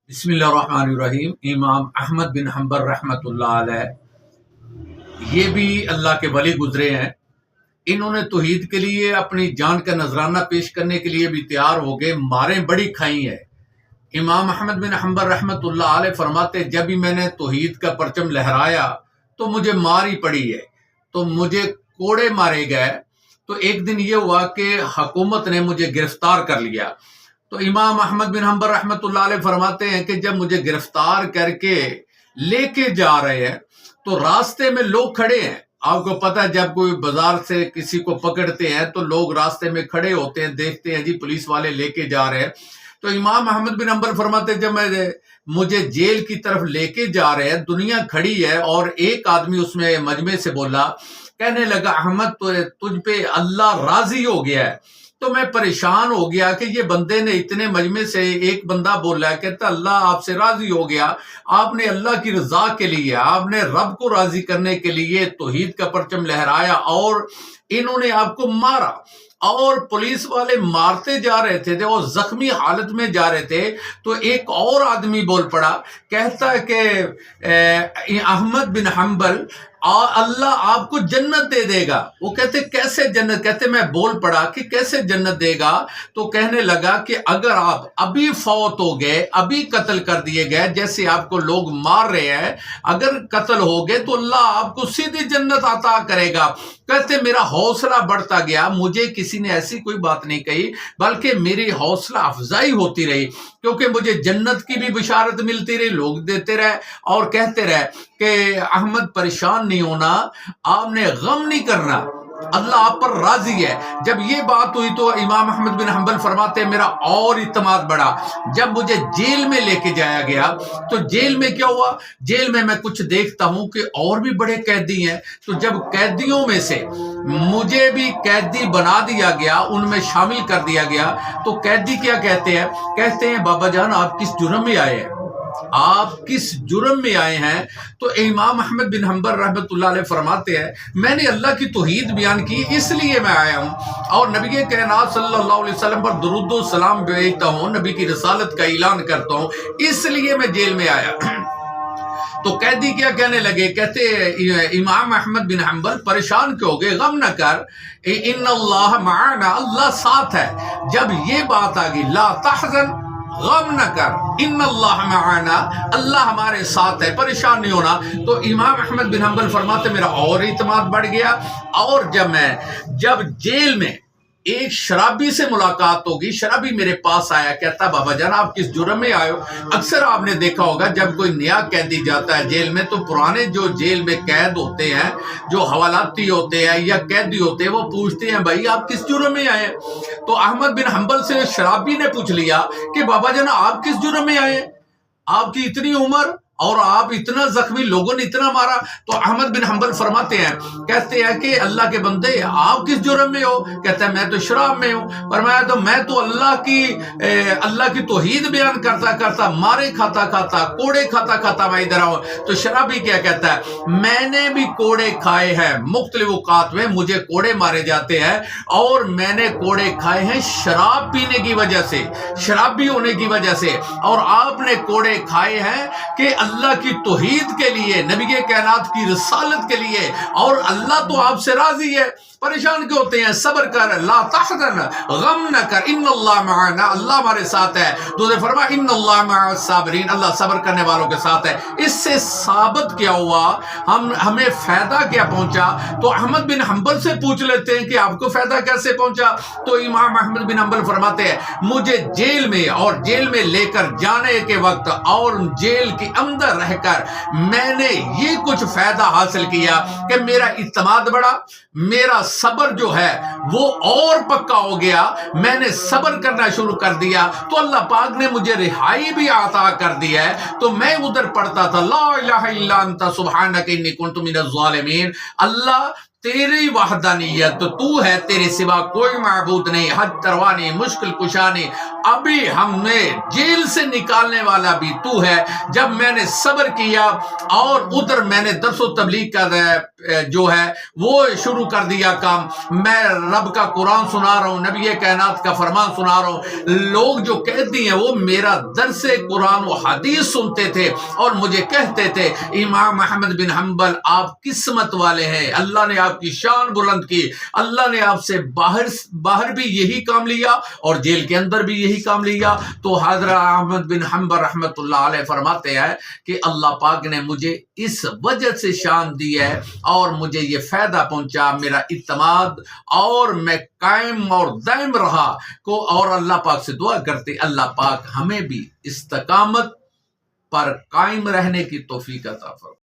بسم اللہ الرحمن الرحیم۔ امام احمد بن حنبل رحمۃ اللہ علیہ یہ بھی اللہ کے ولی گزرے ہیں۔ انہوں نے توحید کے لیے اپنی جان کا نذرانہ پیش کرنے کے لیے بھی تیار ہو گئے، ماریں بڑی کھائی ہیں۔ امام احمد بن حنبل رحمۃ اللہ علیہ فرماتے جب ہی میں نے توحید کا پرچم لہرایا تو مجھے مار ہی پڑی ہے، تو مجھے کوڑے مارے گئے۔ تو ایک دن یہ ہوا کہ حکومت نے مجھے گرفتار کر لیا۔ تو امام احمد بن حنبل رحمۃ اللہ علیہ فرماتے ہیں کہ جب مجھے گرفتار کر کے لے کے جا رہے ہیں تو راستے میں لوگ کھڑے ہیں۔ آپ کو پتہ ہے جب کوئی بازار سے کسی کو پکڑتے ہیں تو لوگ راستے میں کھڑے ہوتے ہیں، دیکھتے ہیں جی پولیس والے لے کے جا رہے ہیں۔ تو امام احمد بن حنبل فرماتے ہیں جب مجھے جیل کی طرف لے کے جا رہے ہیں، دنیا کھڑی ہے اور ایک آدمی اس میں مجمع سے بولا، کہنے لگا احمد تو تجھ پہ اللہ راضی ہو گیا ہے۔ تو میں پریشان ہو گیا کہ یہ بندے نے اتنے مجمع سے ایک بندہ بولا ہے، کہتا اللہ آپ سے راضی ہو گیا، آپ نے اللہ کی رضا کے لیے، آپ نے رب کو راضی کرنے کے لیے توحید کا پرچم لہرایا اور انہوں نے آپ کو مارا۔ اور پولیس والے مارتے جا رہے تھے اور زخمی حالت میں جا رہے تھے تو ایک اور آدمی بول پڑا، کہتا ہے کہ احمد بن حنبل اللہ آپ کو جنت دے دے گا۔ وہ کہتے کیسے جنت؟ کہتے میں بول پڑا کہ کیسے جنت دے گا؟ تو کہنے لگا کہ اگر آپ ابھی فوت ہو گئے، ابھی قتل کر دیے گئے، جیسے آپ کو لوگ مار رہے ہیں، اگر قتل ہو گئے تو اللہ آپ کو سیدھی جنت عطا کرے گا۔ کہتے میرا حوصلہ بڑھتا گیا، مجھے کسی نے ایسی کوئی بات نہیں کہی بلکہ میری حوصلہ افزائی ہوتی رہی، کیونکہ مجھے جنت کی بھی بشارت ملتی رہی، لوگ دیتے رہے اور کہتے رہے کہ احمد پریشان نہیں ہونا، آپ نے غم نہیں کرنا، اللہ آپ پر راضی ہے۔ جب یہ بات ہوئی تو امام احمد بن حنبل فرماتے ہیں میرا اور اعتماد بڑھا۔ جب مجھے جیل میں لے کے جایا گیا تو جیل میں کیا ہوا؟ جیل میں کچھ دیکھتا ہوں کہ اور بھی بڑے قیدی ہیں، تو جب قیدیوں میں سے مجھے بھی قیدی بنا دیا گیا، ان میں شامل کر دیا گیا، تو قیدی کیا کہتے ہیں بابا جان آپ کس جرم میں آئے ہیں؟ آپ کس جرم میں آئے ہیں؟ تو امام احمد بن حنبل رحمۃ اللہ علیہ فرماتے ہیں میں نے اللہ کی توحید بیان کی اس لیے میں آیا ہوں اور نبی کائنات صلی اللہ علیہ وسلم پر درود و سلام بھیجتا ہوں، نبی کی رسالت کا اعلان کرتا ہوں، اس لیے میں جیل میں آیا۔ تو قیدی کیا کہنے لگے؟ کہتے امام احمد بن حنبل پریشان کیوں ہو گئے؟ غم نہ کر، ان اللہ معنا، اللہ ساتھ ہے۔ جب یہ بات آ گئی لا تحزن، غم نہ کر، ان اللہ معنا، اللہ ہمارے ساتھ ہے، پریشان نہیں ہونا۔ تو امام احمد بن حنبل فرماتے میرا اور اعتماد بڑھ گیا۔ اور جب جیل میں ایک شرابی سے ملاقات ہوگی، شرابی میرے پاس آیا، کہتا بابا جان آپ کس جرم میں آئے ہو؟ اکثر آپ نے دیکھا ہوگا جب کوئی نیا قیدی جاتا ہے جیل میں تو پرانے جو جیل میں قید ہوتے ہیں، جو حوالاتی ہوتے ہیں یا قیدی ہوتے ہیں، وہ پوچھتے ہیں بھائی آپ کس جرم میں آئے؟ تو احمد بن حنبل سے شرابی نے پوچھ لیا کہ بابا جان آپ کس جرم میں آئے؟ آپ کی اتنی عمر اور آپ اتنا زخمی، لوگوں نے اتنا مارا۔ تو احمد بن حنبل فرماتے ہیں، کہتے ہیں کہ اللہ کے بندے آپ کس جرم میں ہو؟ کہتا ہے میں تو شراب میں ہوں۔ فرمایا تو میں تو اللہ کی توحید بیان کرتا کرتا، مارے کھاتا کھاتا، کوڑے کھاتا کھاتا میں ادھر آؤں۔ تو شرابی کیا کہتا ہے؟ میں نے بھی کوڑے کھائے ہیں، مختلف اوقات میں مجھے کوڑے مارے جاتے ہیں اور میں نے کوڑے کھائے ہیں شراب پینے کی وجہ سے، شرابی ہونے کی وجہ سے، اور آپ نے کوڑے کھائے ہیں کہ اللہ کی توحید کے لیے، نبی کائنات کی رسالت کے لیے، اور اللہ تو آپ سے راضی ہے۔ پریشان کیوں ہوتے ہیں؟ صبر کر، لا تحزن، غم نہ کر، ان اللہ معنا، اللہ ہمارے ساتھ ہے۔ دوسرے فرمایا ان اللہ مع الصابرین، اللہ صبر کرنے والوں کے ساتھ ہے۔ اس سے ثابت کیا ہوا؟ ہمیں فائدہ کیا پہنچا؟ تو احمد بن حنبل سے پوچھ لیتے ہیں کہ آپ کو فائدہ کیسے پہنچا؟ تو امام احمد بن حنبل فرماتے ہیں مجھے جیل میں لے کر جانے کے وقت اور جیل کے اندر رہ کر میں نے یہ کچھ فائدہ حاصل کیا کہ میرا اعتماد بڑھا، میرا صبر جو ہے وہ اور پکا ہو گیا، میں نے صبر کرنا شروع کر دیا تو اللہ پاک نے مجھے رہائی بھی عطا کر دی ہے۔ تو میں ادھر پڑھتا تھا لا الہ الا انت سبحانک انی کنت من الظالمین، اللہ تیری وحدانیت تو ہے، تیرے سوا کوئی معبود نہیں، حد تروانے مشکل کشانے، ابھی ہمیں جیل سے نکالنے والا بھی تو ہے۔ جب میں نے صبر کیا اور ادھر میں نے درس و تبلیغ کا جو ہے وہ شروع کر دیا کام، میں رب کا قرآن سنا رہا ہوں، نبی کائنات کا فرمان سنا رہا ہوں، لوگ جو قیدی ہیں وہ میرا درس قرآن و حدیث سنتے تھے اور مجھے کہتے تھے امام احمد بن حنبل آپ قسمت والے ہیں، اللہ نے آپ کی شان بلند کی، اللہ نے آپ سے باہر بھی یہی کام لیا اور جیل کے اندر بھی یہی کام لیا۔ تو حضرت احمد بن حنبل رحمت اللہ علیہ فرماتے ہیں کہ اللہ پاک نے مجھے اس وجہ سے شان دی ہے اور مجھے یہ فائدہ پہنچا، میرا اعتماد، اور میں قائم اور دائم رہا کو، اور اللہ پاک سے دعا کرتے اللہ پاک ہمیں بھی استقامت پر قائم رہنے کی توفیق عطا فرمائے۔